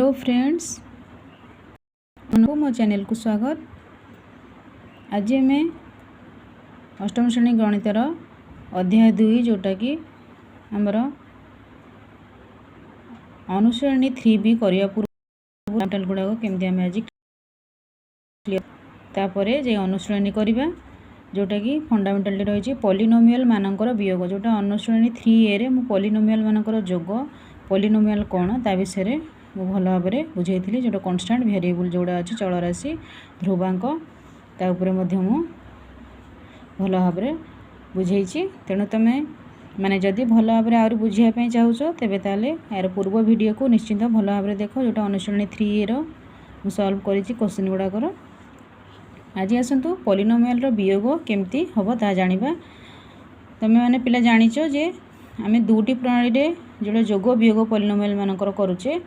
Hello friends, मो channel को स्वागत। आज आम अष्टम श्रेणी गणितर अध्याय 2 जोटा कि आमर अनुश्रेणी 3B करने पूर्व गुड़ाक केमती आम आज तापर जे अनुश्रेणी करवा जोटा कि फंडामेंटाल रही पॉलिनोमियल मानकर वियोग, जोटा अनुश्रेणी 3A रे मु पॉलिनोमियल मानकर जोग पॉलिनोमियल कौन ता विषय मु भल भाव में बुझाई जो कन्स्टांट वेरिएबल जोड़ा अच्छी चलराशि ध्रुवांक तापर मु भल भाव में बुझाई। तेणु तुम्हें माने जदि भल भाव में आहरी बुझापी चाहूँ तेरे ताले यार पूर्व वीडियो को निश्चिंत भल भाव में देख, जोटा अनुश्रेणी 3A रो सॉल्व करी क्वेश्चन गुड़ाकर। आज आसतु पॉलिनोमियल रो वियोग केमती हम ता जानिबा। तमें माने पिला जानिच जे आम दुटी प्रणाली रे जोड़ा जोग वियोग पॉलिनोमियल मानकर करूचे,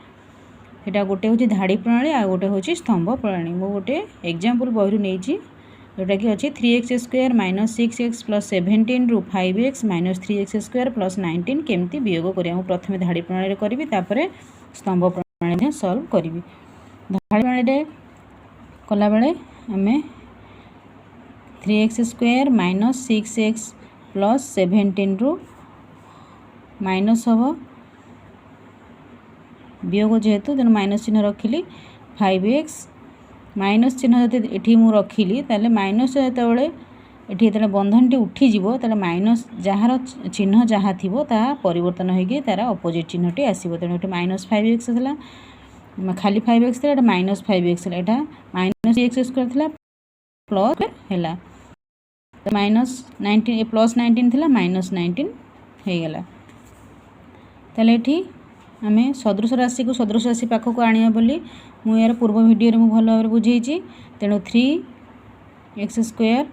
यहाँ गोटे हूँ धाड़ी प्रणाली आ गोटे हूँ स्तंभ प्रणाली। मु गोटे एग्जांपल बही नहीं जोटा कि अच्छी 3x² - 6x + 17 रु 5x - 3x² + 19 केमती वियोग करिया। मु प्रथमे धाड़ी प्रणाली करी तापर स्तंभ प्रणाली सॉल्व करी। धाड़ी प्रणाली कला बेले आम 3x² - 6x + 17 रु माइनस हम वियोग जेहेतु तेणु माइनस चिन्ह रखिली 5x माइनस चिन्ह जब ये रखिली ताले माइनस जो बंधन टी उठीज माइनस जार चिन्ह जहाँ थी परिवर्तन होगी तार अपोजिट चिन्ह टी आसो। तेणु ये -5x था खाली 5x था -5x यहाँ -3x² था प्लस है -19 प्लस 19 था -19 होगला। ताले ये आम सदृश राशि को सदृश राशि पाखक आनिया बोली मु यार पूर्व वीडियो में भल भाव में बुझे। तेणु 3x²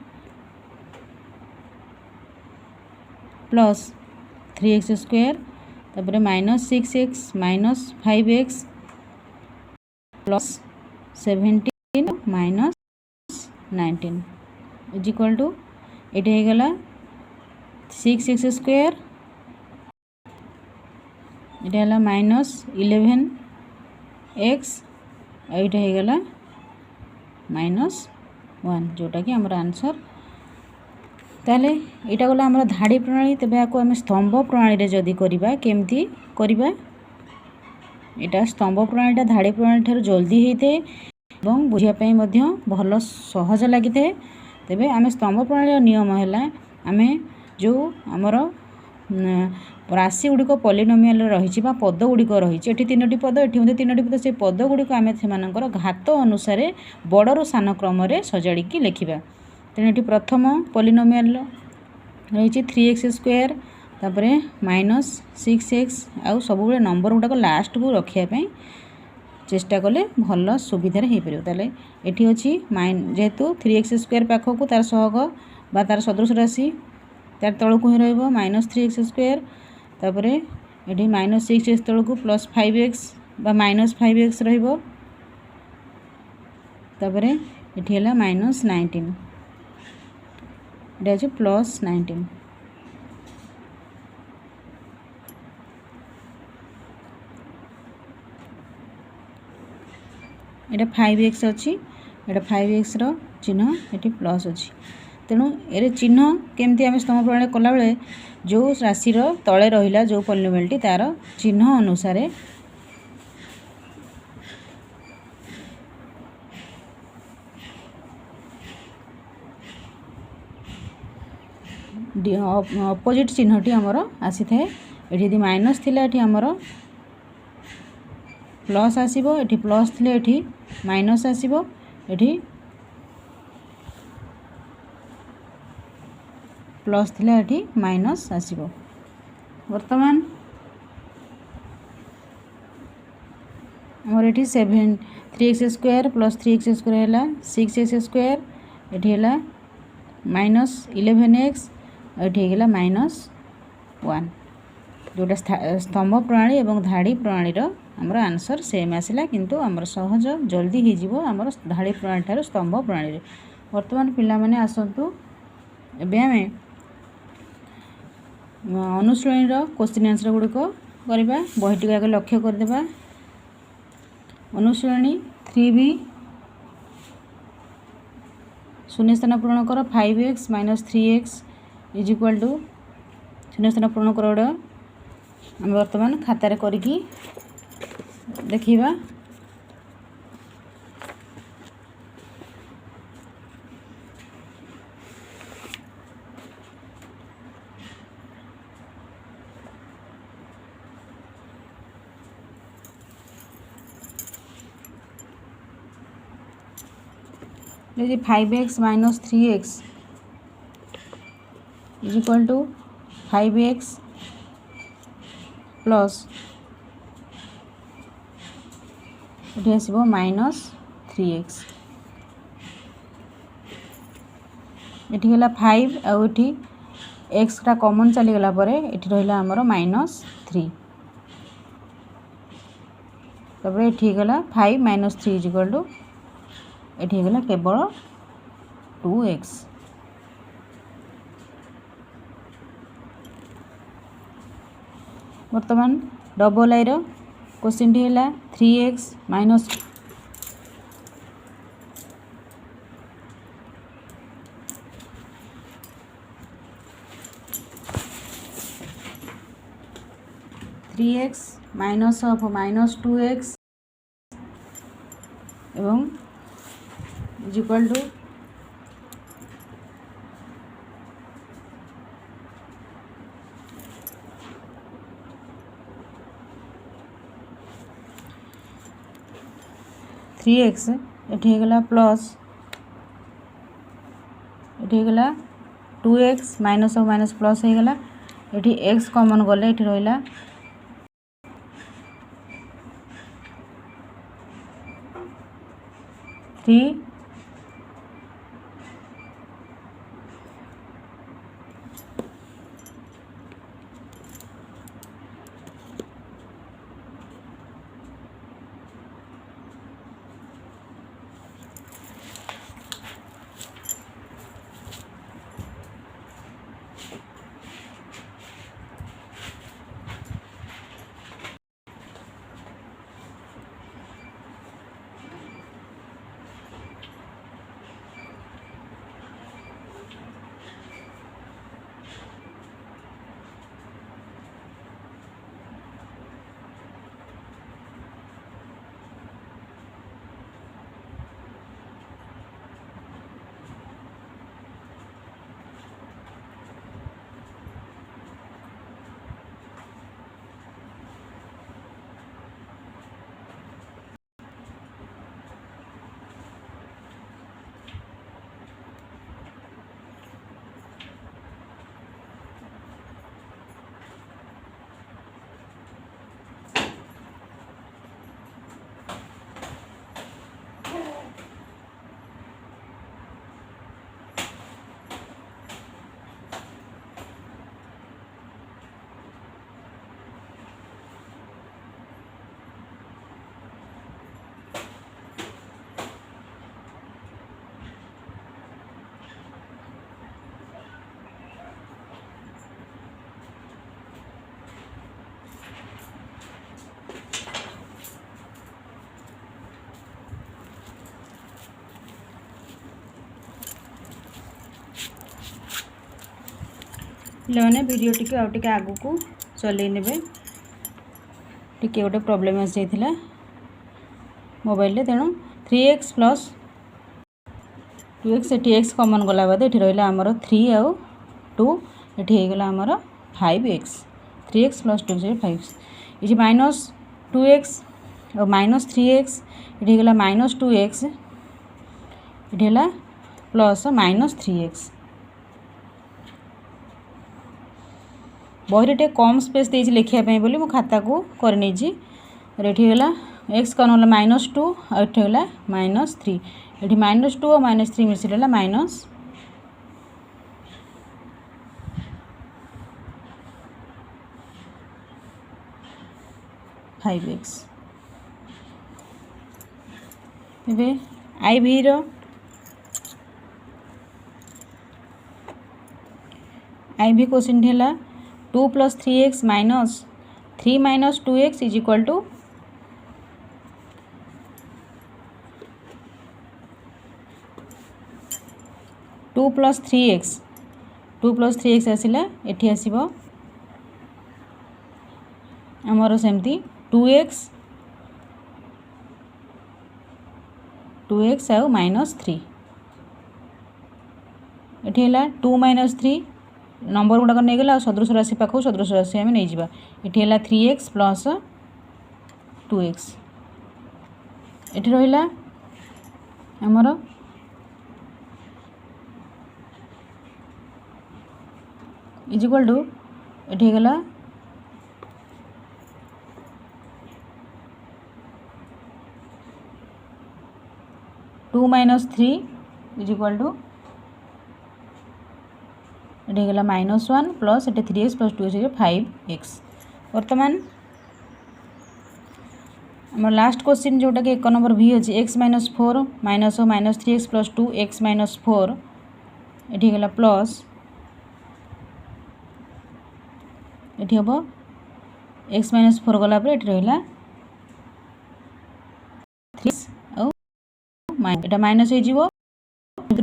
प्लस 3x² तापर -6x - 5x plus 17 - 19 is equal to ये होगला 6x² इटा -11x एटा होगला -1 जोटा कि आमर आंसर। ताले यहाँ गला आमर धाड़ी प्रणाली। तेज आपको आम स्तंभ प्रणाली जदि करवा केमती करवा, यहाँ स्तंभ प्रणाली धाड़ी प्रणाली ठार जल्दी होता है और बुझापी भल सहज लगी था। तेज आम स्तंभ प्रणाली नियम है आम जो आमर राशि गुड़िक पॉलिनोमियल रही पद गुड़िक रही तीनो पद ये तीनो पद से पद गुड़िक आम से घात अनुसार बड़रू सान क्रम सजाड़ी लिखा। तेणु ये प्रथम पॉलिनोमियल रही 3x² तापर -6x आउ सब नंबर गुड़ाक लास्ट को रखापी चेष्टा कले भल सुविधार हो पार। ताले ये अच्छी जेहेतु 3x² पाखक तार सहग बा तार सदृश राशि तार तलू ही -3x² तापर ये -6x तलू +5x बा -5x रहिबो तापर ये -19 ये +19। ये 5x अच्छी ये 5x रो चिन्ह ये प्लस अच्छी। तेणु ये चिन्ह केमती आम स्तंभ प्रणाली कला बेले जो राशि तले रहा जो पॉलिनोमियल तार चिन्ह अनुसार अपोजिट चिन्ह टी आमर आसी थाए। ये माइनस थिला ये आमर प्लस आसीबो, ये प्लस थिले ये माइनस आसीबो, ये प्लस थिला ये माइनस आसीबो। वर्तमान आमर ये 3x² प्लस 3x² है 6x² ये -11x ये होगा -1 जोटा स्तंभ प्रणाली और धाड़ी प्रणाली आमर आंसर सेम आसला, किंतु आमर सहज जल्दी हो आमर धाड़ी प्रणाली ठार स्तंभ प्रणाली। वर्तमान पिला माने आसतु एबे आमे अनुश्रेणी क्वेश्चन आंसर गुड़िक करवा। बहीटी आगे लक्ष्य करदे। अनुश्रेणी 3b शून्य स्थान पूरण कर 5x - 3x is equal to शून्य स्थान पूरण कर आम बर्तमान खातार करिकी देखिबा। यदि 5x - 3x is equal to 5x plus ये आसो -3x ये है 5 आउटी एक्स टा कॉमन चलीगला ये रहा आमर -3 तापर ये गला 5 - 3 इज इक्वल टू ये गला केवल 2x। बर्तमान डबल आई क्वेश्चन टी है 3x minus 3x minus of -2x एवं इज इक्वल टू 3x ये गला प्लस ये गला 2x minus of minus plus हो गला ये x कॉमन गले ये रहा 3 पे वीडियो टी आगे आगु को चल टी गोटे प्रोब्लेम आस जाइए मोबाइल तेणु 3x प्लस 2x ये एक्स कॉमन गला बाद ये रहा आमर 3 आउ 2 ये गला आमर 5x 3x प्लस 2 5 ये -2x और -3x ये गला -2x ये प्लस -3x बही टे कम स्पेस दे लिखापी बोली मो खाता को करनी गला एक्स कौन गला -2 और ये गला -3 ये -2 और -3 मिसी रहा -5x ए आई भी क्वेश्चन है 2 + 3x - 3 - 2x is equal to 2 + 3x 2 + 3x आसिला एठी आसीबो हमर सेमती 2x आ -3 एठी हला 2 - 3 नंबर गुड़ाक नहीं गला सदृश राशि पाख सदृश राशि आम नहीं जावा ये है 3x + 2x ये रहा आमर इज इक्वल टू ये गला 2 - 3 इज इक्वल टू ये गला -1 प्लस ये 3x + 2x 5x बर्तमान आम लास्ट क्वेश्चन जोटा कि 1 नंबर भी अच्छे x - 4 -3x + 2x - 4 ये गला प्लस ये हम x - 4 गला ये रहा 3 यहाँ माइनस हो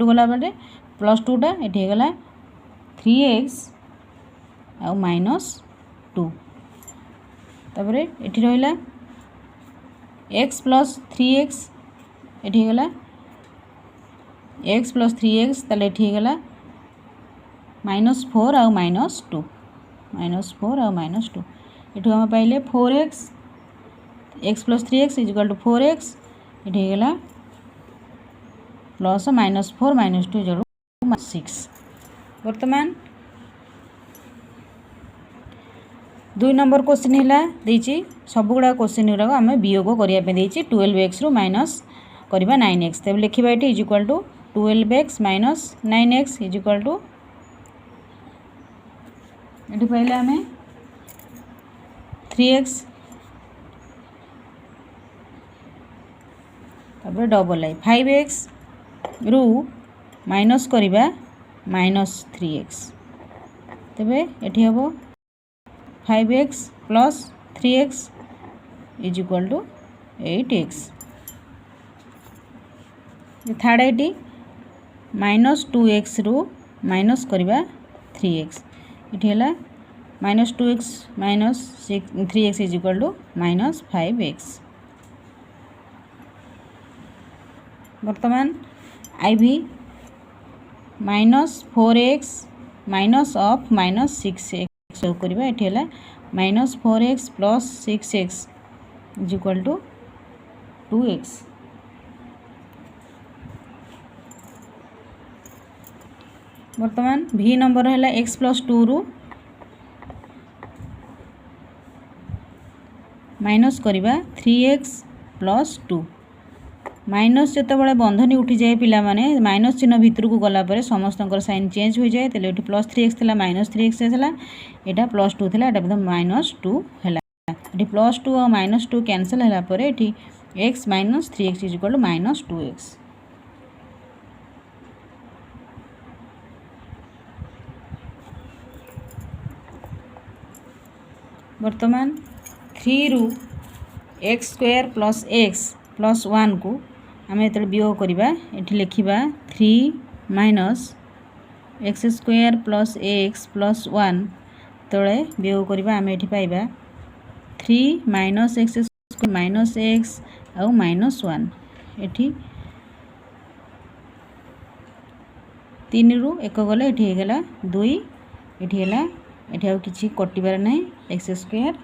गला +2टा ये गला 3x आ -2 तापर ये रहा x + 3x ये गला x + 3x ताले ये गला -4 आ -2 -4 आ -2 ये हम पाइले 4x x + 3x = 4x ये गला प्लस -4 -2 = 6 वर्तमान 2 नंबर क्वेश्चन है देछि सब गुड़ा क्वेश्चन गुड़ा आम वियोग करने 12x रु माइनस करवा 9x तब लिखा ये is equal to 12x - 9x is equal to ये पाइले आम 3x डबल आई 5x रु माइनस करवा -3x तेबे ये हम 5x + 3x is equal to 8x third आईटी -2x रु माइनस करवा 3x ये है -2x - 3x is equal to -5x वर्तमान IV -4x -6x करवा ये है -4x + 6x is equal to 2x वर्तमान V नंबर है x + 2 रु माइनस करवा 3x + 2 माइनस जिते बंधनी उठी जाए पिला माने माइनस चिन्ह भितर को गला समस्त साइन चेंज हो जाए तेल +3x थी -3x है यहाँ +2 थी यहाँ -2 है ये +2 और -2 कैनसल है x - 3x is equal to -2x वर्तमान 3 रु x² + x + 1 को आम जो वियोग करवा ये लिखा 3 - x² + x + 1 तले वियोग करवा आम ये पाइबा 3 - x² - x आउ -1 ये 3 रु 1 गले ये गला 2 ये आउ किसी कटिबार ना x²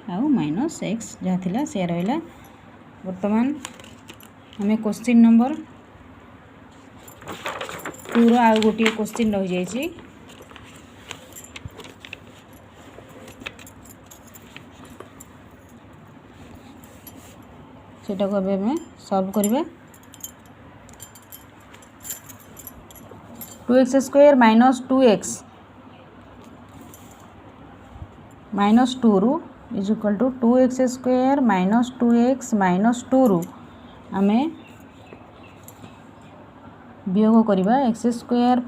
आउ -x जहाँ थिला से रहा वर्तमान हमें क्वेश्चन नंबर 2 आउ गोटे क्वेश्चन रही जाइए सेटा को हमें सॉल्व करवा 2x² - 2x -2 रु is equal to 2x² - 2x -2 रु आम वियोग करवा x²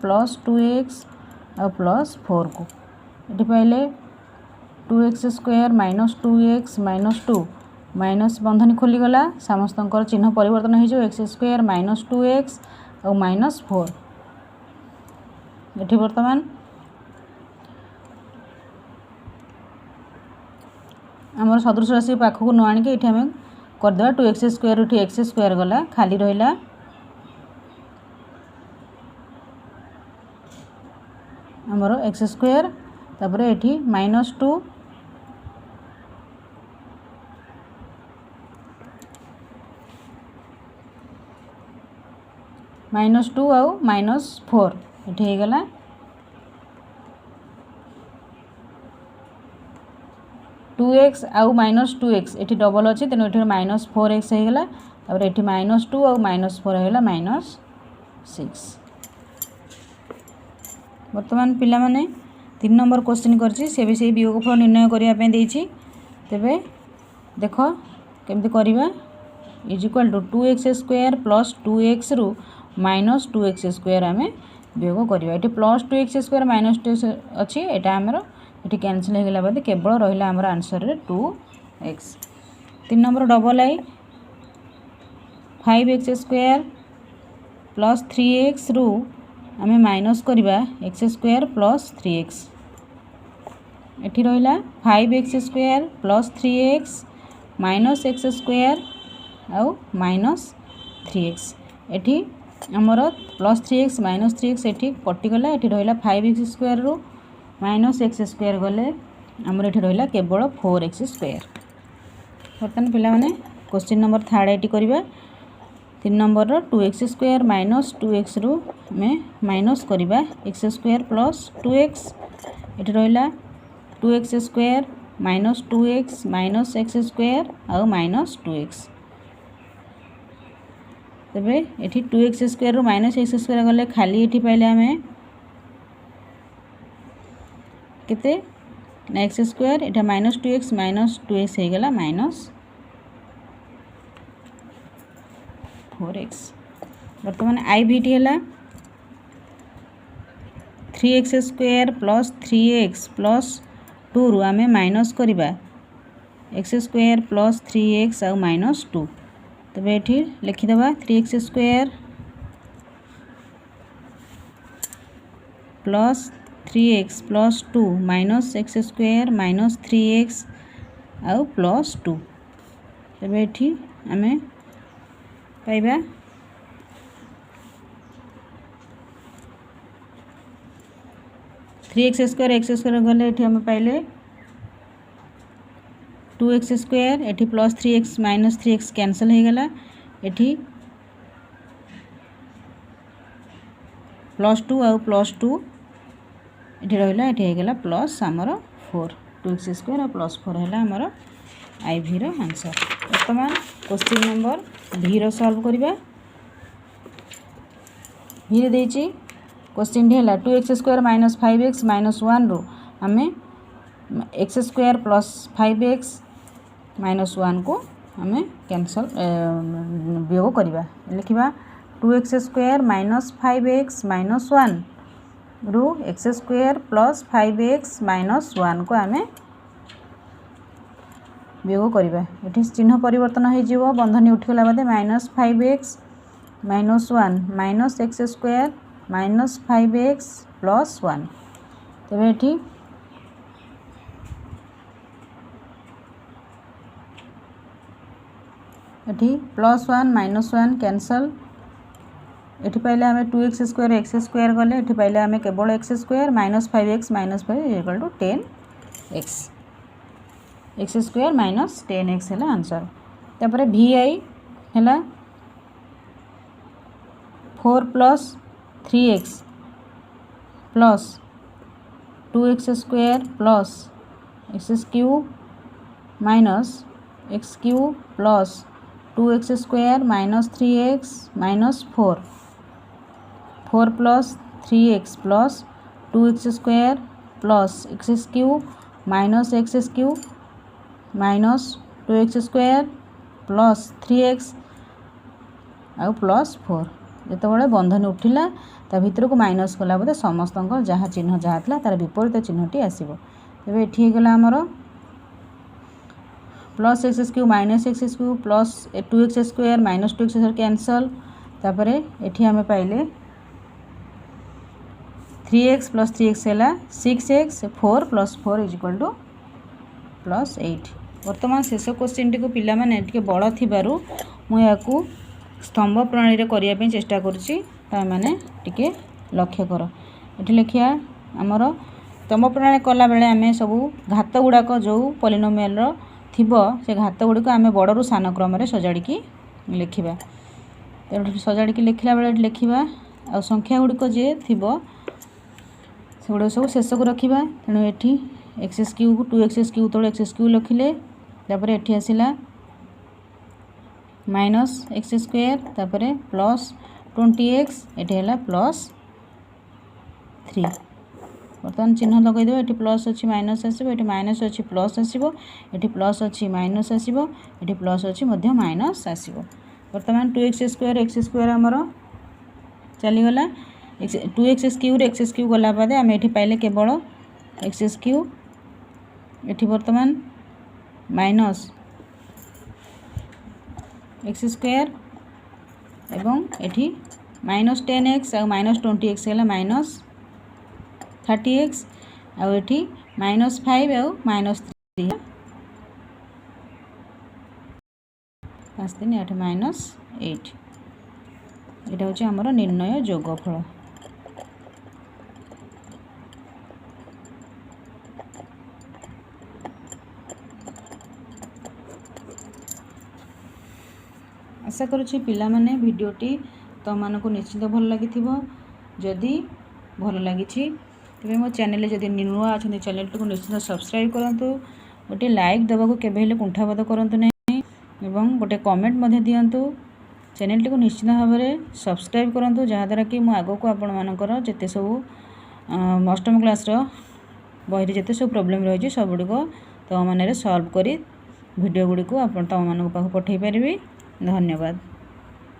+ 2x और +4 को ये पाइले 2x² - 2x -2 माइनस बंधनी खोलीगला समस्त चिन्ह परिवर्तन हो x² - 2x और -4 एठी वर्तमान आमर सदृश राशि पाखक न आणिक ये आम करदे 2x² ये x² गला खाली रहा आमर x² तापर एठी -2 -2 आउ -4 एठी हो गला 2x आउ -2x एठी डबल अछि तेनो एठी -4x हो गला तापर एठी -2 आउ -4 हो गला -6 वर्तमान पिला माने 3 नंबर क्वेश्चन करछि से भी से वियोगफल निर्णय करिया पे देछि तेबे देखो केमति करिबा is equal to 2x² plus 2x रु -2x² आमे वियोग करिबा एठी प्लस 2x² माइनस 2x अछि एटा हमरो एठी कैंसिल हो गेला बाद केवल रहिला हमर आंसर रे 2x 3 नंबर डबल आई 5x² प्लस 3x रु आमे माइनस करिबा x² प्लस 3x एठी रहिला 5x² plus 3x minus x² आउ माइनस 3x एठी हमर प्लस 3x माइनस 3x एठी कटि गला एठी रहिला 5x² रु माइनस x² गले हमर एठी रहिला केवल 4x²। बर्तन पिला माने क्वेश्चन नंबर 3 एटी करिबा 3 नंबर रो 2x² माइनस 2x रु में माइनस करिबा x² प्लस 2x एठी रहिला 2x² minus 2x minus x² आउ माइनस 2x तबे एठी 2x² रु माइनस x² गले खाली एठी पाइले हमें केते ना x² एटा माइनस 2x हो गला माइनस 4x वर्तमान आई भीटी हला 3x² प्लस 3x प्लस 2 रु आमे माइनस करिबा x² प्लस 3x आउ माइनस 2 तबे एठी लिखि दबा 3x² plus 3x plus 2 minus x² minus 3x आउ प्लस 2 तबे एठी आमे पाइबा 3x² गले एठी हम पाइले 2x² एठी plus 3x minus 3x cancel हो गला एठी प्लस 2 आउ प्लस 2 एठी रहिला एठी हो गला प्लस हमर 4 2x² और प्लस 4 हैला हमर आई भी रो आंसर। वर्तमान क्वेश्चन नंबर भी रो सॉल्व करिबा भी रे देछि क्वेश्चन डी हैला 2x² माइनस 5x माइनस 1 रो हमें x² प्लस 5x माइनस 1 को हमें कैंसल वियोग करिबा लिखिबा 2x² माइनस 5x माइनस 1 रु x² प्लस 5x माइनस 1 को हमें वियोग करिबा एठी चिन्ह परिवर्तन हो जिवो बंधनी उठिगला बादे minus 5x minus 1 minus x² minus 5x plus 1 तबे एठी प्लस 1 माइनस 1 कैंसल एठी पहले हमें 2x² x² गले एठी पहले हमें केवल x² minus 5x minus 5 equal to 10x x² minus 10x है आंसर तापर vi है 4 plus 3x plus 2x² plus x³ minus x³ plus 2x² minus 3x minus 4 plus 3x plus 2x² plus x³ minus x³ minus 2x² plus 3x आउ plus 4 जिते बड़े बंधनी उठिला ता भीतर को minus कला बोधे समस्त जहाँ चिन्ह जहाँ था तार विपरीत चिन्हटी आसो तेज ये गला आमर plus x³ minus x³ plus 2x² minus 2x² cancel तापर एठी हमें पाइले 3x प्लस 3x है 6x 4 plus 4 is equal two plus 8। वर्तमान शेष क्वेश्चन टी को पिला माने टिके बड़ थिबारु मु याकू स्तंभ प्रणाली रे करिया पे चेष्टा करूची ता माने टिके लक्ष्य कर। एठी लिखिया हमर स्तंभ प्रणाली कला बेले आमे सब घात गुडाक जो पॉलिनोमियल रो थिबो से घात गुडी को आमे बड़ रु सान क्रम रे सजाडी की लिखिबा। तो सजाडी की लिखला बेले लिखिबा आ संख्या गुडी को जे थिबो सेगुड़ा सब शेष को रखा। तेणु ये एक्स क्यू 2x क्यू तले एक्स क्यू लिखिले ये आसला माइनस एक्स स्क्वायर तापर प्लस 20x ये है प्लस 3। बर्तमान चिन्ह लगेदेव ये प्लस अच्छी माइनस आसो ये माइनस अच्छी प्लस आसो ये प्लस अच्छी माइनस आसो ये प्लस अच्छी माइनस आसो। बर्तमान 2x² आमर चलीगला 2x क्यू गला बाद आम ये पाइले केवल एक्स क्यू ये बर्तमान माइनस एक्स स्क्वायर एवं ये माइनस 10x और माइनस 20x है माइनस 30x और ये माइनस 5 और माइनस 3 पाँच दिन ये माइनस 8 यहाँ हूँ आमर निर्णय योगफल। आशा करुँची पिला माने भिडियोटी तुम मानक निश्चित भल लगी जदि भल लगी तेज मो चैनल जदि नुआ अच्छा चैनल को निश्चित सब्सक्राइब करूँ गोटे लाइक देवाक केवे कुंठाबोध करूँ नहीं एवं गोटे कमेंट दिंतु चैनल को निश्चित भाव में सब्सक्राइब करूँ जहाँद्वारा कि मुझे आगक आपण मानकर जिते सब अष्टम क्लास बही जिते सब प्रोब्लेम रही सब गुड़िक तुम मैंने सॉल्व कर वीडियो गुड़ी को तुम मान पाख पठे पारि। धन्यवाद।